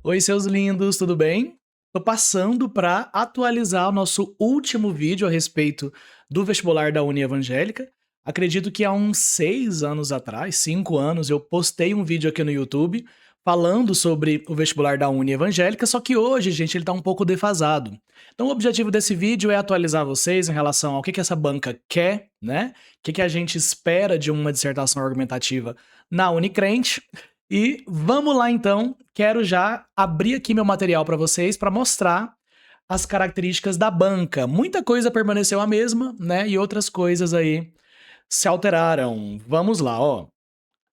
Oi, seus lindos, tudo bem? Tô passando para atualizar o nosso último vídeo a respeito do vestibular da Uni Evangélica. Acredito que há uns 6 anos atrás, 5 anos, eu postei um vídeo aqui no YouTube falando sobre o vestibular da Uni Evangélica, só que hoje, gente, ele tá um pouco defasado. Então, o objetivo desse vídeo é atualizar vocês em relação ao que essa banca quer, né? O que a gente espera de uma dissertação argumentativa na Unicrente. E vamos lá então, quero já abrir aqui meu material para vocês para mostrar as características da banca. Muita coisa permaneceu a mesma, né? E outras coisas aí se alteraram. Vamos lá, ó.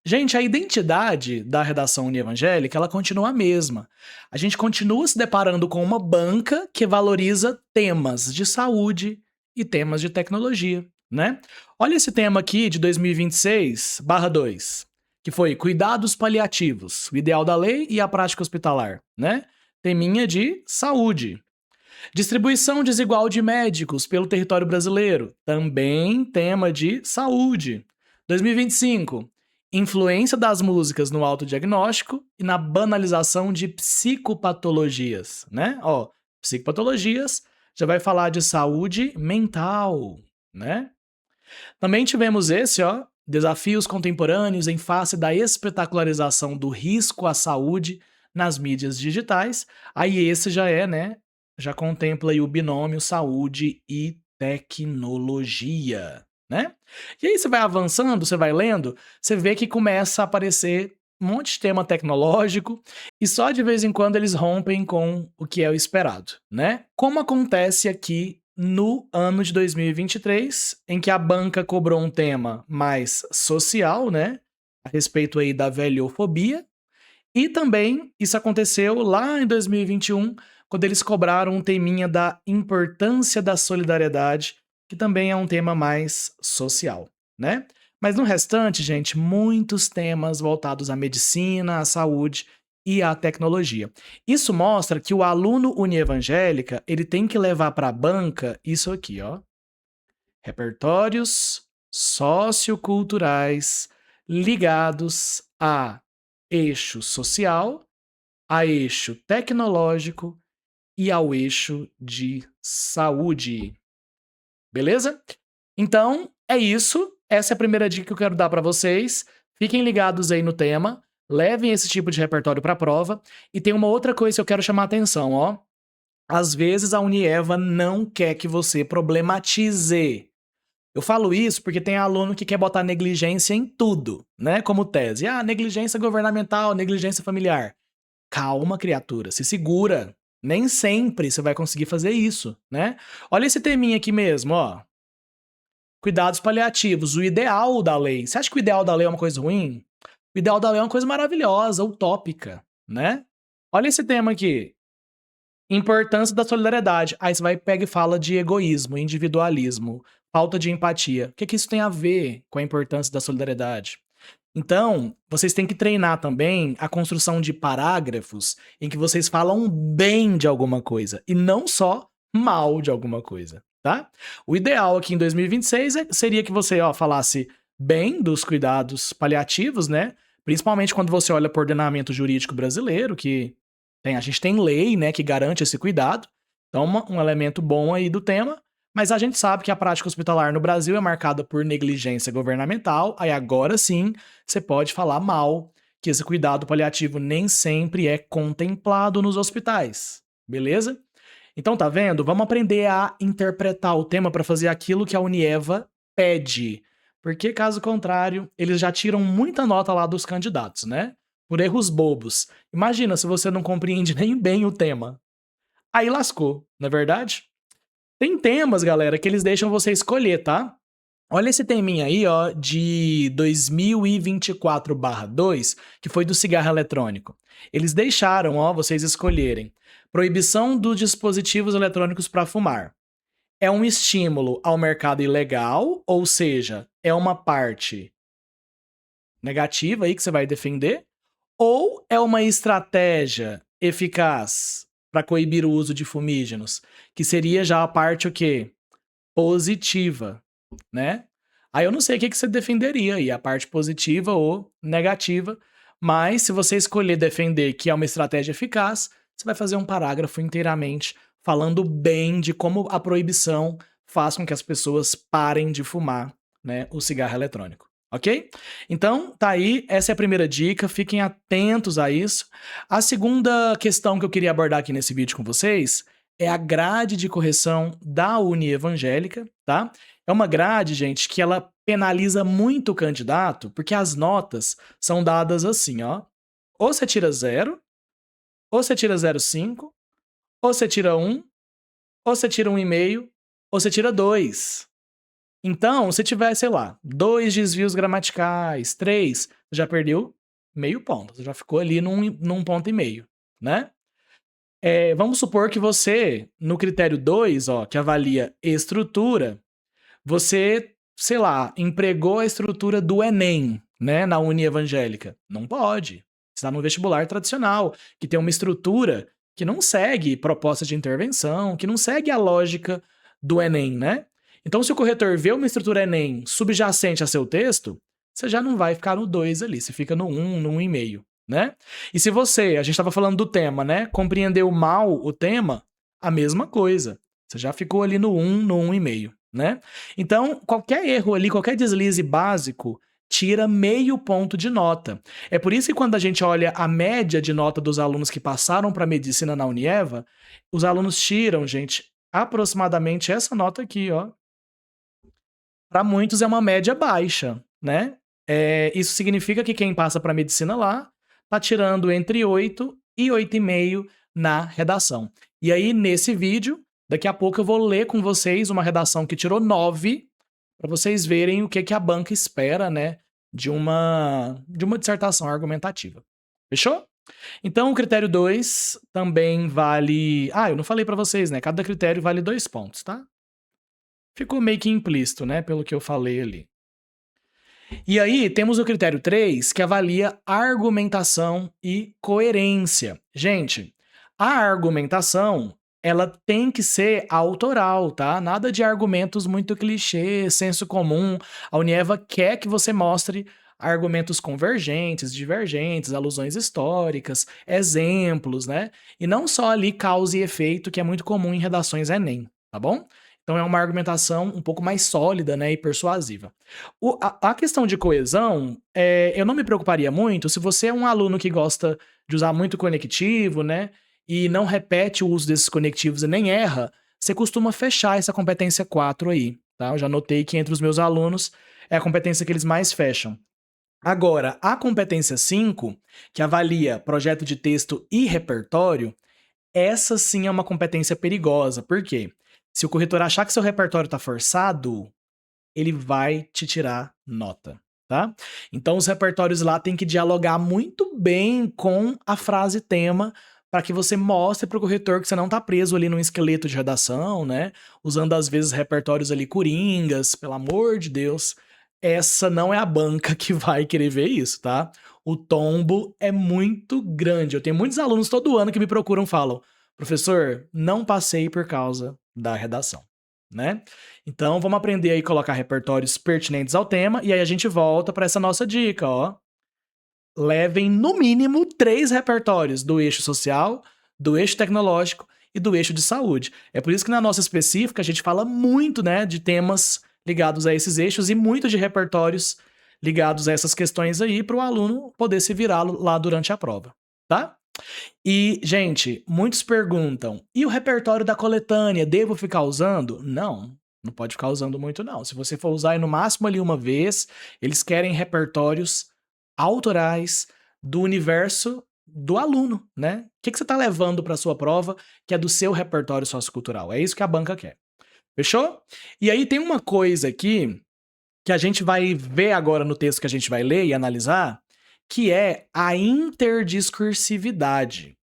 Gente, a identidade da redação unievangélica, ela continua a mesma. A gente continua se deparando com uma banca que valoriza temas de saúde e temas de tecnologia, né? Olha esse tema aqui de 2026/2, que foi cuidados paliativos, o ideal da lei e a prática hospitalar, né? Teminha de saúde. Distribuição desigual de médicos pelo território brasileiro, também tema de saúde. 2025, influência das músicas no autodiagnóstico e na banalização de psicopatologias, né? Ó, psicopatologias já vai falar de saúde mental, né? Também tivemos esse, ó, desafios contemporâneos em face da espetacularização do risco à saúde nas mídias digitais. Aí esse já é, né? Já contempla aí o binômio saúde e tecnologia, né? E aí você vai avançando, você vai lendo, você vê que começa a aparecer um monte de tema tecnológico e só de vez em quando eles rompem com o que é o esperado, né? Como acontece aqui no ano de 2023, em que a banca cobrou um tema mais social, né? A respeito aí da velhofobia. E também isso aconteceu lá em 2021, quando eles cobraram um teminha da importância da solidariedade, que também é um tema mais social, né? Mas no restante, gente, muitos temas voltados à medicina, à saúde e à tecnologia. Isso mostra que o aluno unievangélica, ele tem que levar para a banca isso aqui, ó. Repertórios socioculturais ligados a eixo social, a eixo tecnológico e ao eixo de saúde. Beleza? Então, é isso. Essa é a primeira dica que eu quero dar para vocês. Fiquem ligados aí no tema, levem esse tipo de repertório para a prova. E tem uma outra coisa que eu quero chamar a atenção, ó. Às vezes a Unieva não quer que você problematize. Eu falo isso porque tem aluno que quer botar negligência em tudo, né? Como tese. Ah, negligência governamental, negligência familiar. Calma, criatura, se segura. Nem sempre você vai conseguir fazer isso, né? Olha esse teminha aqui mesmo, ó. Cuidados paliativos, o ideal da lei. Você acha que o ideal da lei é uma coisa ruim? O ideal da lei é uma coisa maravilhosa, utópica, né? Olha esse tema aqui. Importância da solidariedade. Aí você vai pega e fala de egoísmo, individualismo, falta de empatia. O que isso tem a ver com a importância da solidariedade? Então, vocês têm que treinar também a construção de parágrafos em que vocês falam bem de alguma coisa e não só mal de alguma coisa, tá? O ideal aqui em 2026 seria que você, ó, falasse bem dos cuidados paliativos, né? Principalmente quando você olha para o ordenamento jurídico brasileiro, que a gente tem lei, né, que garante esse cuidado. Então, um elemento bom aí do tema. Mas a gente sabe que a prática hospitalar no Brasil é marcada por negligência governamental. Aí agora sim, você pode falar mal que esse cuidado paliativo nem sempre é contemplado nos hospitais. Beleza? Então, tá vendo? Vamos aprender a interpretar o tema para fazer aquilo que a Unieva pede. Porque, caso contrário, eles já tiram muita nota lá dos candidatos, né? Por erros bobos. Imagina se você não compreende nem bem o tema. Aí lascou, não é verdade? Tem temas, galera, que eles deixam você escolher, tá? Olha esse teminha aí, ó, de 2024/2, que foi do cigarro eletrônico. Eles deixaram, ó, vocês escolherem. Proibição dos dispositivos eletrônicos para fumar. É um estímulo ao mercado ilegal, ou seja, é uma parte negativa aí que você vai defender, ou é uma estratégia eficaz para coibir o uso de fumígenos, que seria já a parte o quê? Positiva, né? Aí eu não sei o que você defenderia aí, a parte positiva ou negativa, Mas se você escolher defender que é uma estratégia eficaz, você vai fazer um parágrafo inteiramente falando bem de como a proibição faz com que as pessoas parem de fumar, né, o cigarro eletrônico, ok? Então, tá aí, essa é a primeira dica, fiquem atentos a isso. A segunda questão que eu queria abordar aqui nesse vídeo com vocês é a grade de correção da Uni Evangélica, tá? É uma grade, gente, que ela penaliza muito o candidato, porque as notas são dadas assim, ó. Ou você tira 0, ou você tira 0,5, ou você tira 1, ou você tira 1,5, ou você tira 2. Então, se tiver, sei lá, 2 desvios gramaticais, 3, já perdeu meio ponto. Você já ficou ali num ponto e meio, né? Vamos supor que você, no critério 2, ó, que avalia estrutura, você, sei lá, empregou a estrutura do Enem, né, na Uni Evangélica. Não pode. Você está no vestibular tradicional, que tem uma estrutura que não segue proposta de intervenção, que não segue a lógica do Enem, né? Então, se o corretor vê uma estrutura Enem subjacente a seu texto, você já não vai ficar no 2 ali, você fica no 1, no 1,5, né? E se você, a gente estava falando do tema, né, compreendeu mal o tema, a mesma coisa. Você já ficou ali no 1, no 1,5, né? Então, qualquer erro ali, qualquer deslize básico, tira meio ponto de nota. É por isso que quando a gente olha a média de nota dos alunos que passaram para medicina na Unieva, os alunos tiram, gente, aproximadamente essa nota aqui, ó. Para muitos é uma média baixa, né? Isso significa que quem passa para medicina lá tá tirando entre 8 e 8,5 na redação. E aí, nesse vídeo, daqui a pouco eu vou ler com vocês uma redação que tirou 9, para vocês verem o que, que a banca espera, né, de uma dissertação argumentativa. Fechou? Então, o critério 2 também vale... Ah, eu não falei para vocês, né? Cada critério vale 2 pontos, tá? Ficou meio que implícito, né, pelo que eu falei ali. E aí, temos o critério 3, que avalia argumentação e coerência. Gente, a argumentação, ela tem que ser autoral, tá? Nada de argumentos muito clichê, senso comum. A Unieva quer que você mostre argumentos convergentes, divergentes, alusões históricas, exemplos, né? E não só ali causa e efeito, que é muito comum em redações Enem, tá bom? Então é uma argumentação um pouco mais sólida, né, e persuasiva. A questão de coesão, eu não me preocuparia muito se você é um aluno que gosta de usar muito conectivo, né, e não repete o uso desses conectivos e nem erra, você costuma fechar essa competência 4 aí, tá? Eu já notei que entre os meus alunos é a competência que eles mais fecham. Agora, a competência 5, que avalia projeto de texto e repertório, essa sim é uma competência perigosa. Por quê? Se o corretor achar que seu repertório está forçado, ele vai te tirar nota, tá? Então os repertórios lá têm que dialogar muito bem com a frase tema para que você mostre para o corretor que você não está preso ali num esqueleto de redação, né? Usando às vezes repertórios ali coringas, pelo amor de Deus. Essa não é a banca que vai querer ver isso, tá? O tombo é muito grande. Eu tenho muitos alunos todo ano que me procuram e falam: professor, não passei por causa da redação, né? Então vamos aprender aí a colocar repertórios pertinentes ao tema e aí a gente volta para essa nossa dica, ó. Levem no mínimo 3 repertórios do eixo social, do eixo tecnológico e do eixo de saúde. É por isso que na nossa específica a gente fala muito, né, de temas ligados a esses eixos e muito de repertórios ligados a essas questões aí para o aluno poder se virar lá durante a prova, tá? E, gente, muitos perguntam: e o repertório da coletânea, devo ficar usando? Não, não pode ficar usando muito, não. Se você for usar no máximo ali uma vez, eles querem repertórios autorais do universo do aluno, né? O que você está levando para sua prova que é do seu repertório sociocultural? É isso que a banca quer. Fechou? E aí tem uma coisa aqui que a gente vai ver agora no texto que a gente vai ler e analisar, que é a interdiscursividade.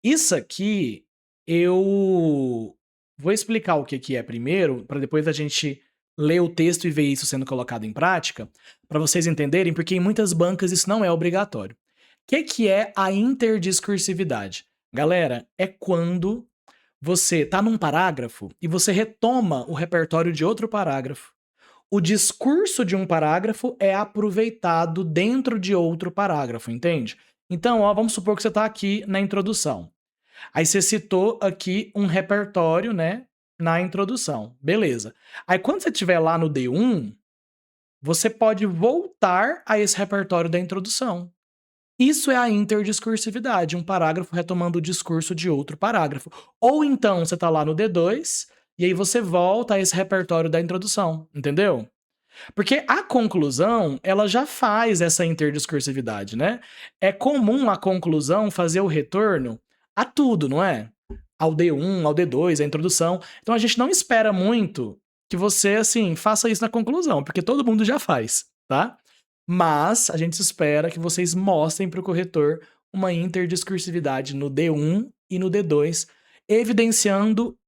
Isso aqui eu vou explicar o que é primeiro, para depois a gente ler o texto e ver isso sendo colocado em prática, para vocês entenderem, porque em muitas bancas isso não é obrigatório. O que é a interdiscursividade? Galera, é quando você está num parágrafo e você retoma o repertório de outro parágrafo, o discurso de um parágrafo é aproveitado dentro de outro parágrafo, entende? Então, ó, vamos supor que você está aqui na introdução. Aí você citou aqui um repertório, né, na introdução. Beleza. Aí quando você estiver lá no D1, você pode voltar a esse repertório da introdução. Isso é a interdiscursividade, um parágrafo retomando o discurso de outro parágrafo. Ou então você está lá no D2 e aí você volta a esse repertório da introdução, entendeu? Porque a conclusão, ela já faz essa interdiscursividade, né? É comum a conclusão fazer o retorno a tudo, não é? Ao D1, ao D2, a introdução. Então a gente não espera muito que você, assim, faça isso na conclusão, porque todo mundo já faz, tá? Mas a gente espera que vocês mostrem para o corretor uma interdiscursividade no D1 e no D2, evidenciando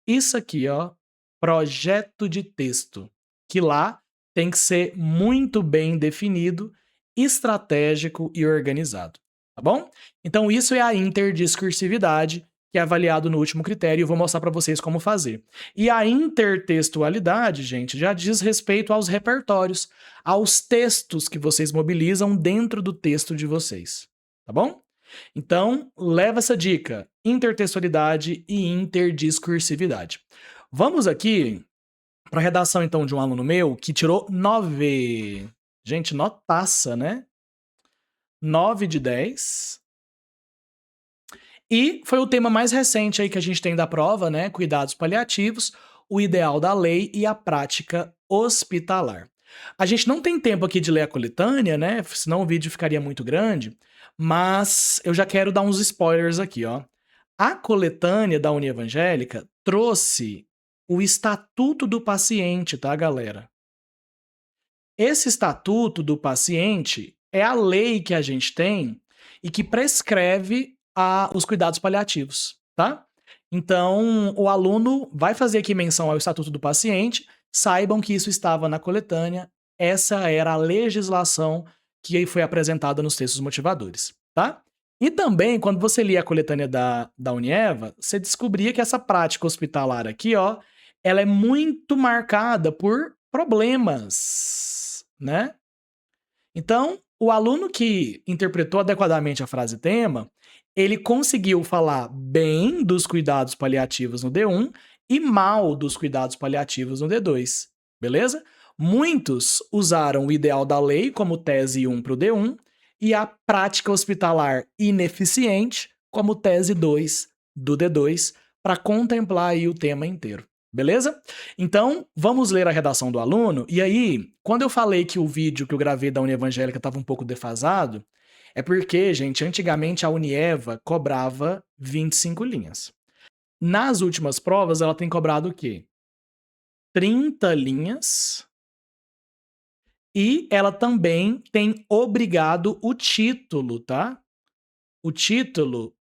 isso aqui, ó, projeto de texto, que lá tem que ser muito bem definido, estratégico e organizado, tá bom? Então isso é a interdiscursividade, que é avaliado no último critério, e eu vou mostrar para vocês como fazer. E a intertextualidade, gente, já diz respeito aos repertórios, aos textos que vocês mobilizam dentro do texto de vocês, tá bom? Então, leva essa dica: intertextualidade e interdiscursividade. Vamos aqui para a redação, então, de um aluno meu que tirou 9. Gente, notaça, né? 9 de 10. E foi o tema mais recente aí que a gente tem da prova, né? Cuidados paliativos, o ideal da lei e a prática hospitalar. A gente não tem tempo aqui de ler a coletânea, né? Senão o vídeo ficaria muito grande, mas eu já quero dar uns spoilers aqui, ó. A coletânea da União Evangélica trouxe o Estatuto do Paciente, tá, galera? Esse Estatuto do Paciente é a lei que a gente tem e que prescreve os cuidados paliativos, tá? Então, o aluno vai fazer aqui menção ao Estatuto do Paciente, saibam que isso estava na coletânea, essa era a legislação que foi apresentada nos textos motivadores, tá? E também, quando você lia a coletânea da Unieva, você descobria que essa prática hospitalar aqui, ó, ela é muito marcada por problemas, né? Então, o aluno que interpretou adequadamente a frase tema, ele conseguiu falar bem dos cuidados paliativos no D1 e mal dos cuidados paliativos no D2, beleza? Muitos usaram o ideal da lei como tese 1 para o D1 e a prática hospitalar ineficiente como tese 2 do D2 para contemplar aí o tema inteiro. Beleza? Então, vamos ler a redação do aluno. E aí, quando eu falei que o vídeo que eu gravei da União Evangélica estava um pouco defasado, é porque, gente, antigamente a Unieva cobrava 25 linhas. Nas últimas provas, ela tem cobrado o quê? 30 linhas. E ela também tem obrigado o título, tá? O título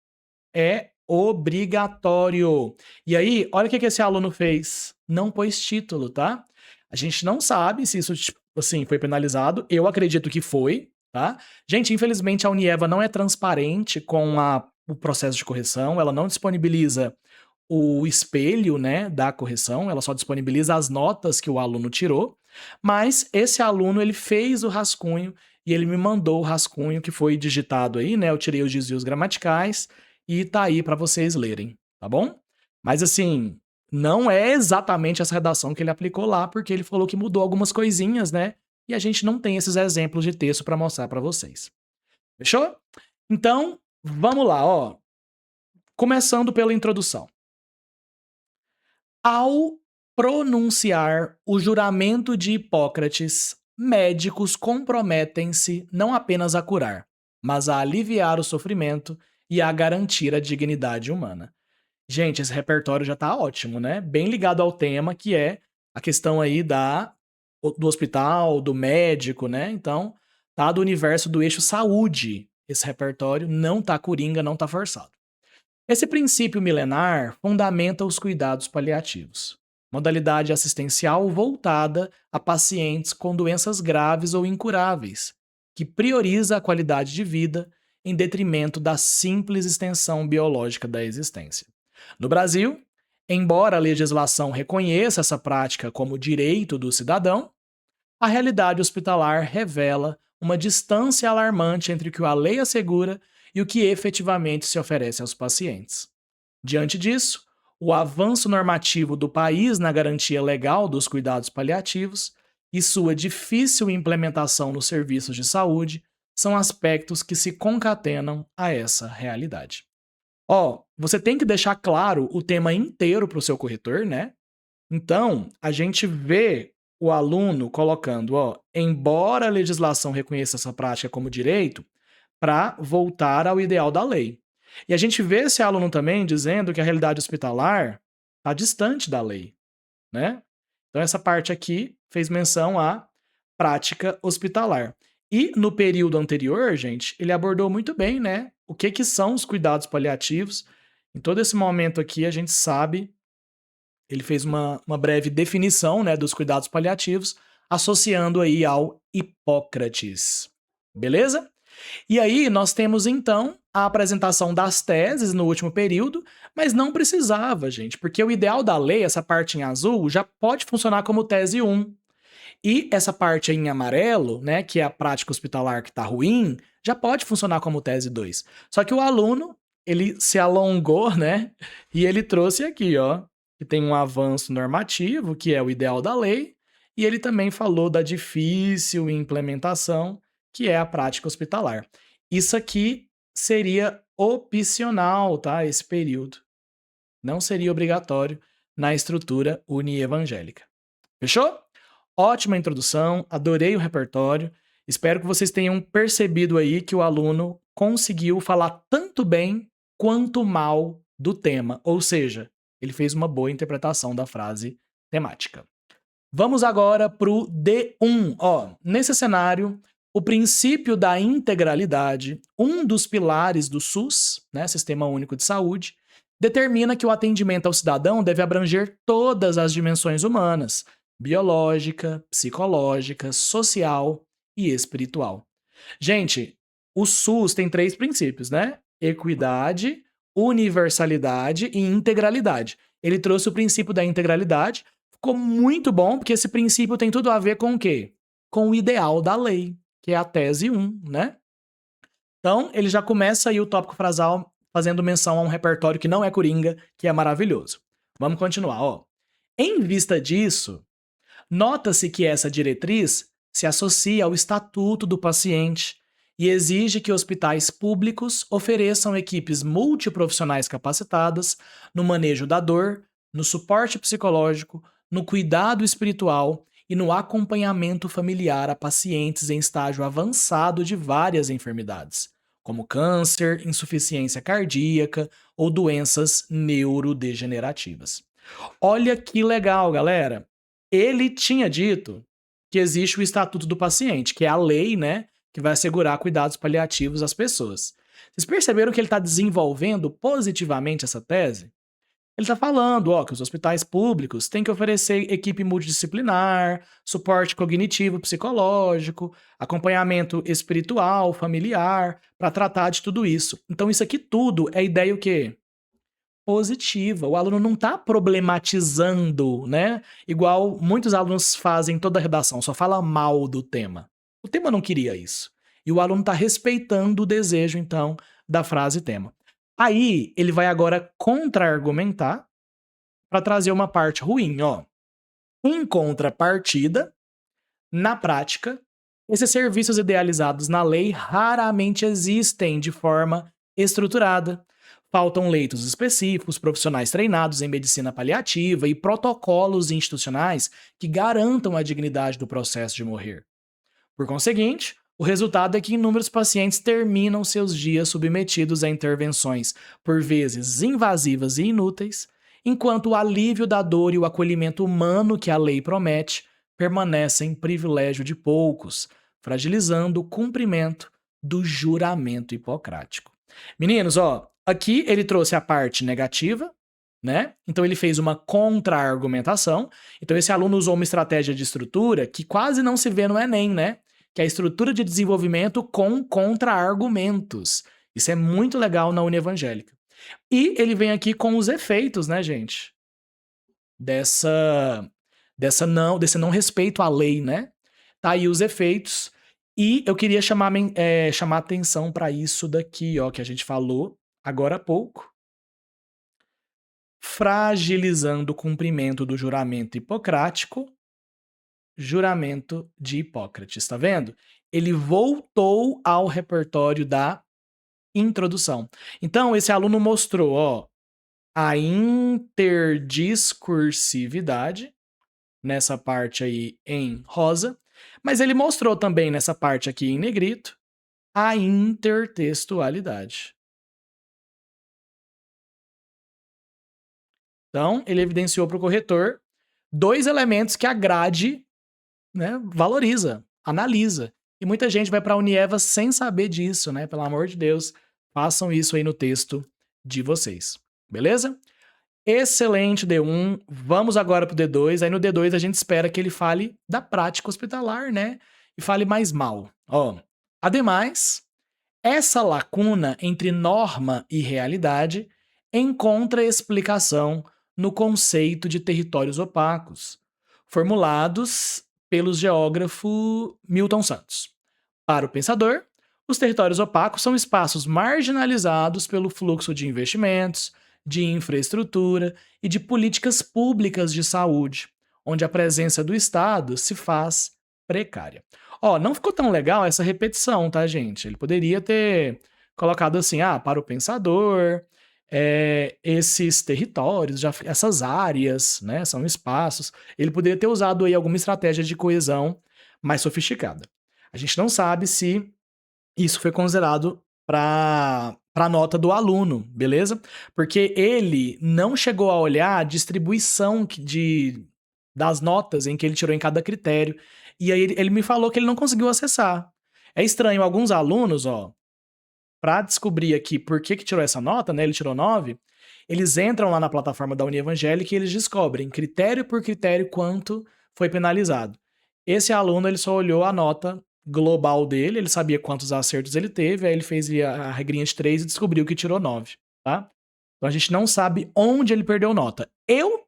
é obrigatório. E aí, olha o que esse aluno fez. Não pôs título, tá? A gente não sabe se isso, assim, foi penalizado. Eu acredito que foi, tá? Gente, infelizmente a Unieva não é transparente com o processo de correção. Ela não disponibiliza o espelho, né, da correção. Ela só disponibiliza as notas que o aluno tirou. Mas esse aluno, ele fez o rascunho e ele me mandou o rascunho que foi digitado aí, né? Eu tirei os desvios gramaticais e tá aí para vocês lerem, tá bom? Mas assim, não é exatamente essa redação que ele aplicou lá, porque ele falou que mudou algumas coisinhas, né? E a gente não tem esses exemplos de texto para mostrar para vocês. Fechou? Então, vamos lá, ó. Começando pela introdução. Ao pronunciar o juramento de Hipócrates, médicos comprometem-se não apenas a curar, mas a aliviar o sofrimento e a garantir a dignidade humana. Gente, esse repertório já tá ótimo, né? Bem ligado ao tema, que é a questão aí do hospital, do médico, né? Então, tá do universo do eixo saúde. Esse repertório não tá coringa, não tá forçado. Esse princípio milenar fundamenta os cuidados paliativos, modalidade assistencial voltada a pacientes com doenças graves ou incuráveis, que prioriza a qualidade de vida em detrimento da simples extensão biológica da existência. No Brasil, embora a legislação reconheça essa prática como direito do cidadão, a realidade hospitalar revela uma distância alarmante entre o que a lei assegura e o que efetivamente se oferece aos pacientes. Diante disso, o avanço normativo do país na garantia legal dos cuidados paliativos e sua difícil implementação nos serviços de saúde são aspectos que se concatenam a essa realidade. Ó, você tem que deixar claro o tema inteiro para o seu corretor, né? Então, a gente vê o aluno colocando, ó, embora a legislação reconheça essa prática como direito, para voltar ao ideal da lei. E a gente vê esse aluno também dizendo que a realidade hospitalar está distante da lei, né? Então, essa parte aqui fez menção à prática hospitalar. E no período anterior, gente, ele abordou muito bem, né? O que, que são os cuidados paliativos. Em todo esse momento aqui, a gente sabe, ele fez uma breve definição, né, dos cuidados paliativos, associando aí ao Hipócrates. Beleza? E aí nós temos então a apresentação das teses no último período, mas não precisava, gente, porque o ideal da lei, essa parte em azul, já pode funcionar como tese 1. E essa parte aí em amarelo, né, que é a prática hospitalar que está ruim, já pode funcionar como tese 2. Só que o aluno, ele se alongou, né, e ele trouxe aqui, ó, que tem um avanço normativo, que é o ideal da lei, e ele também falou da difícil implementação, que é a prática hospitalar. Isso aqui seria opcional, tá, esse período. Não seria obrigatório na estrutura unievangélica. Fechou? Ótima introdução, adorei o repertório. Espero que vocês tenham percebido aí que o aluno conseguiu falar tanto bem quanto mal do tema, ou seja, ele fez uma boa interpretação da frase temática. Vamos agora para o D1. Ó, nesse cenário, o princípio da integralidade, um dos pilares do SUS, né, Sistema Único de Saúde, determina que o atendimento ao cidadão deve abranger todas as dimensões humanas, biológica, psicológica, social e espiritual. Gente, o SUS tem 3 princípios, né? Equidade, universalidade e integralidade. Ele trouxe o princípio da integralidade, ficou muito bom, porque esse princípio tem tudo a ver com o quê? Com o ideal da lei, que é a tese 1, né? Então, ele já começa aí o tópico frasal fazendo menção a um repertório que não é coringa, que é maravilhoso. Vamos continuar, ó. Em vista disso, nota-se que essa diretriz se associa ao estatuto do paciente e exige que hospitais públicos ofereçam equipes multiprofissionais capacitadas no manejo da dor, no suporte psicológico, no cuidado espiritual e no acompanhamento familiar a pacientes em estágio avançado de várias enfermidades, como câncer, insuficiência cardíaca ou doenças neurodegenerativas. Olha que legal, galera. Ele tinha dito que existe o Estatuto do Paciente, que é a lei, né, que vai assegurar cuidados paliativos às pessoas. Vocês perceberam que ele está desenvolvendo positivamente essa tese? Ele está falando, ó, que os hospitais públicos têm que oferecer equipe multidisciplinar, suporte cognitivo, psicológico, acompanhamento espiritual, familiar, para tratar de tudo isso. Então isso aqui tudo é ideia o quê? Positiva. O aluno não está problematizando, né? Igual muitos alunos fazem em toda a redação, só fala mal do tema. O tema não queria isso. E o aluno está respeitando o desejo, então, da frase tema. Aí, ele vai agora contra-argumentar para trazer uma parte ruim, ó. Em contrapartida, na prática, esses serviços idealizados na lei raramente existem de forma estruturada. Faltam leitos específicos, profissionais treinados em medicina paliativa e protocolos institucionais que garantam a dignidade do processo de morrer. Por conseguinte, o resultado é que inúmeros pacientes terminam seus dias submetidos a intervenções, por vezes invasivas e inúteis, enquanto o alívio da dor e o acolhimento humano que a lei promete permanecem privilégio de poucos, fragilizando o cumprimento do juramento hipocrático. Meninos, ó, aqui ele trouxe a parte negativa, né? Então ele fez uma contra-argumentação. Então esse aluno usou uma estratégia de estrutura que quase não se vê no Enem, né? Que é a estrutura de desenvolvimento com contra-argumentos. Isso é muito legal na Unievangélica. E ele vem aqui com os efeitos, né, gente? Desse não respeito à lei, né? Tá aí os efeitos. E eu queria chamar atenção para isso daqui, ó, que a gente falou agora há pouco. Fragilizando o cumprimento do juramento hipocrático, juramento de Hipócrates, tá vendo? Ele voltou ao repertório da introdução. Então, esse aluno mostrou, ó, a interdiscursividade, nessa parte aí em rosa, mas ele mostrou também nessa parte aqui em negrito a intertextualidade. Então, ele evidenciou para o corretor 2 elementos que a grade, né, valoriza, analisa. E muita gente vai para a Unieva sem saber disso, né? Pelo amor de Deus, façam isso aí no texto de vocês. Beleza? Excelente D1. Vamos agora pro D2. Aí no D2 a gente espera que ele fale da prática hospitalar, né? E fale mais mal. Ó, ademais, essa lacuna entre norma e realidade encontra explicação no conceito de territórios opacos, formulados pelo geógrafo Milton Santos. Para o pensador, os territórios opacos são espaços marginalizados pelo fluxo de investimentos, de infraestrutura e de políticas públicas de saúde, onde a presença do Estado se faz precária. Ó, não ficou tão legal essa repetição, tá, gente? Ele poderia ter colocado assim, para o pensador, esses territórios, essas áreas, né, são espaços. Ele poderia ter usado aí alguma estratégia de coesão mais sofisticada. A gente não sabe se isso foi considerado para a nota do aluno, beleza? Porque ele não chegou a olhar a distribuição das notas em que ele tirou em cada critério. E aí ele me falou que ele não conseguiu acessar. É estranho, alguns alunos, ó, para descobrir aqui por que tirou essa nota, né? Ele tirou 9, eles entram lá na plataforma da União Evangélica e eles descobrem critério por critério quanto foi penalizado. Esse aluno, ele só olhou a nota global dele, ele sabia quantos acertos ele teve, aí ele fez a regrinha de 3 e descobriu que tirou 9, tá? Então a gente não sabe onde ele perdeu nota. Eu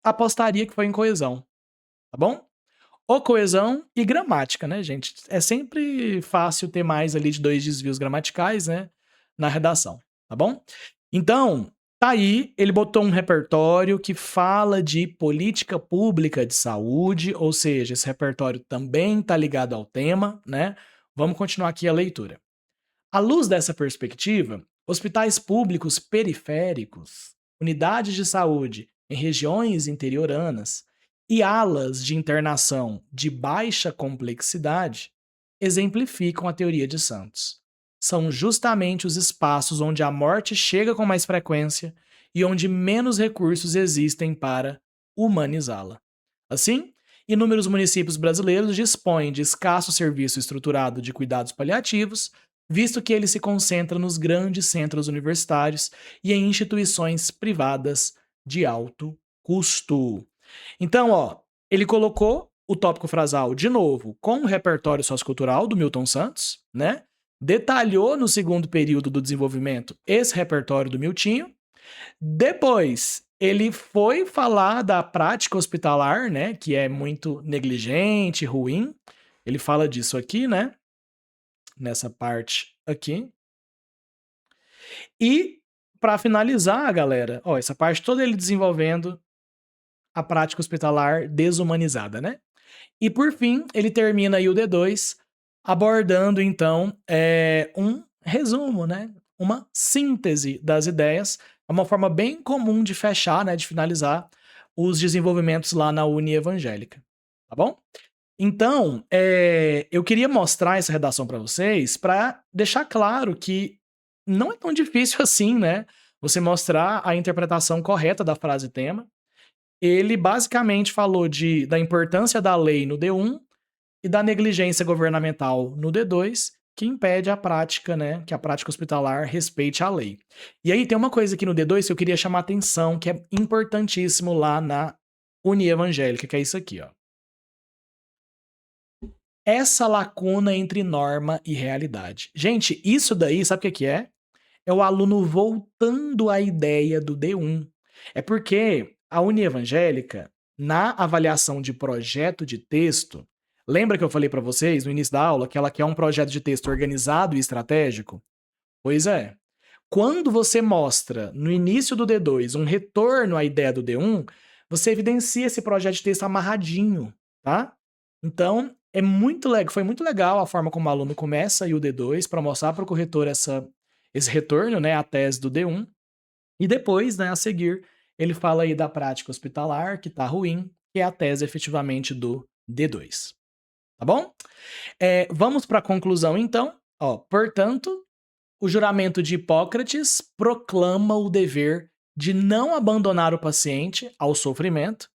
apostaria que foi em coesão, tá bom? Ou coesão e gramática, né, gente? É sempre fácil ter mais ali de 2 desvios gramaticais, né, na redação, tá bom? Então, tá aí, ele botou um repertório que fala de política pública de saúde, ou seja, esse repertório também tá ligado ao tema, né? Vamos continuar aqui a leitura. À luz dessa perspectiva, hospitais públicos periféricos, unidades de saúde em regiões interioranas e alas de internação de baixa complexidade exemplificam a teoria de Santos. São justamente os espaços onde a morte chega com mais frequência e onde menos recursos existem para humanizá-la. Assim, inúmeros municípios brasileiros dispõem de escasso serviço estruturado de cuidados paliativos, visto que ele se concentra nos grandes centros universitários e em instituições privadas de alto custo. Então, ó, ele colocou o tópico frasal de novo com o repertório sociocultural do Milton Santos, né? Detalhou no segundo período do desenvolvimento esse repertório do Miltinho. Depois, ele foi falar da prática hospitalar, né, que é muito negligente, ruim. Ele fala disso aqui, né? Nessa parte aqui. E para finalizar, galera, ó, essa parte toda ele desenvolvendo a prática hospitalar desumanizada, né? E por fim, ele termina aí o D2 abordando então um resumo, né? Uma síntese das ideias, é uma forma bem comum de fechar, né, de finalizar os desenvolvimentos lá na Uni Evangélica, tá bom? Então, eu queria mostrar essa redação para vocês para deixar claro que não é tão difícil assim, né? Você mostrar a interpretação correta da frase tema. Ele basicamente falou da importância da lei no D1 e da negligência governamental no D2, que impede a prática, né? Que a prática hospitalar respeite a lei. E aí tem uma coisa aqui no D2 que eu queria chamar a atenção, que é importantíssimo lá na Uni Evangélica, que é isso aqui, ó. Essa lacuna entre norma e realidade. Gente, isso daí, sabe o que é? É o aluno voltando à ideia do D1. É porque a Uni Evangélica, na avaliação de projeto de texto, Lembra que eu falei para vocês no início da aula que ela quer um projeto de texto organizado e estratégico? Pois é. Quando você mostra no início do D2 um retorno à ideia do D1, você evidencia esse projeto de texto amarradinho, tá? Então, foi muito legal a forma como o aluno começa aí o D2 para mostrar para o corretor esse retorno, né, à tese do D1. E depois, né, a seguir, ele fala aí da prática hospitalar, que tá ruim, que é a tese efetivamente do D2. Tá bom? Vamos para a conclusão então. Ó, portanto, o juramento de Hipócrates proclama o dever de não abandonar o paciente ao sofrimento,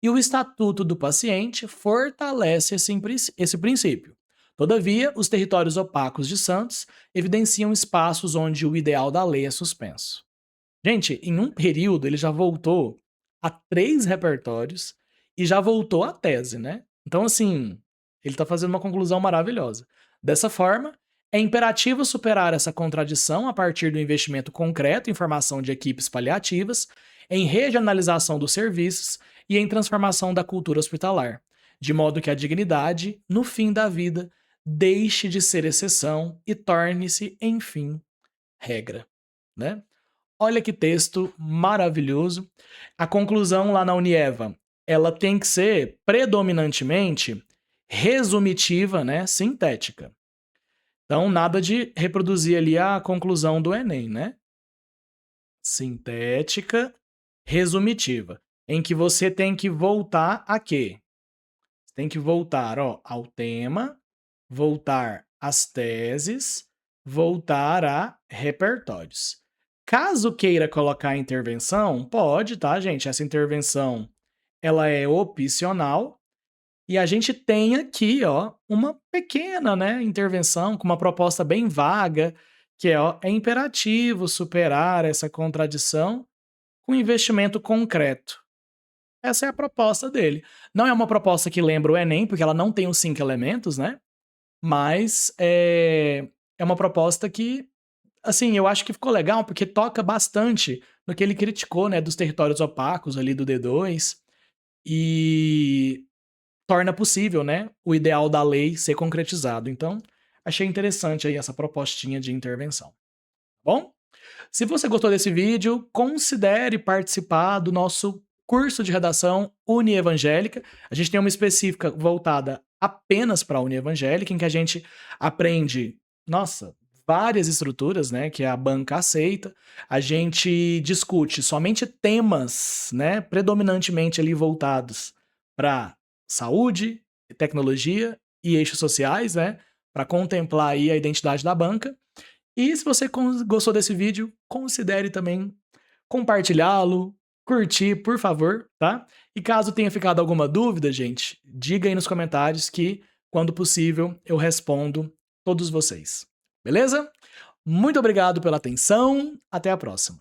e o Estatuto do Paciente fortalece esse princípio. Todavia, os territórios opacos de Santos evidenciam espaços onde o ideal da lei é suspenso. Gente, em um período ele já voltou a 3 repertórios e já voltou à tese, né. Então assim, ele tá fazendo uma conclusão maravilhosa. Dessa forma, é imperativo superar essa contradição a partir do investimento concreto em formação de equipes paliativas, em regionalização dos serviços e em transformação da cultura hospitalar, de modo que a dignidade, no fim da vida, deixe de ser exceção e torne-se, enfim, regra, né. Olha que texto maravilhoso. A conclusão lá na Unieva, ela tem que ser predominantemente resumitiva, né, sintética. Então, nada de reproduzir ali a conclusão do Enem, né? Sintética, resumitiva, em que você tem que voltar a quê? Você tem que voltar, ó, ao tema, voltar às teses, voltar a repertórios. Caso queira colocar intervenção, pode, tá, gente? Essa intervenção, ela é opcional e a gente tem aqui, ó, uma pequena, né, intervenção com uma proposta bem vaga, que é, ó, é imperativo superar essa contradição com investimento concreto. Essa é a proposta dele. Não é uma proposta que lembra o Enem, porque ela não tem os 5 elementos, né? Mas é uma proposta que, assim, eu acho que ficou legal porque toca bastante no que ele criticou, né, dos territórios opacos ali do D2 e torna possível, né, o ideal da lei ser concretizado. Então, achei interessante aí essa propostinha de intervenção. Tá bom? Se você gostou desse vídeo, considere participar do nosso curso de redação Unievangélica. A gente tem uma específica voltada apenas para a Unievangélica, em que a gente aprende, nossa, várias estruturas, né, que a banca aceita. A gente discute somente temas, né, predominantemente ali voltados para saúde, tecnologia e eixos sociais, né, para contemplar aí a identidade da banca. E se você gostou desse vídeo, considere também compartilhá-lo, curtir, por favor, tá? E caso tenha ficado alguma dúvida, gente, diga aí nos comentários que, quando possível, eu respondo todos vocês. Beleza? Muito obrigado pela atenção, até a próxima.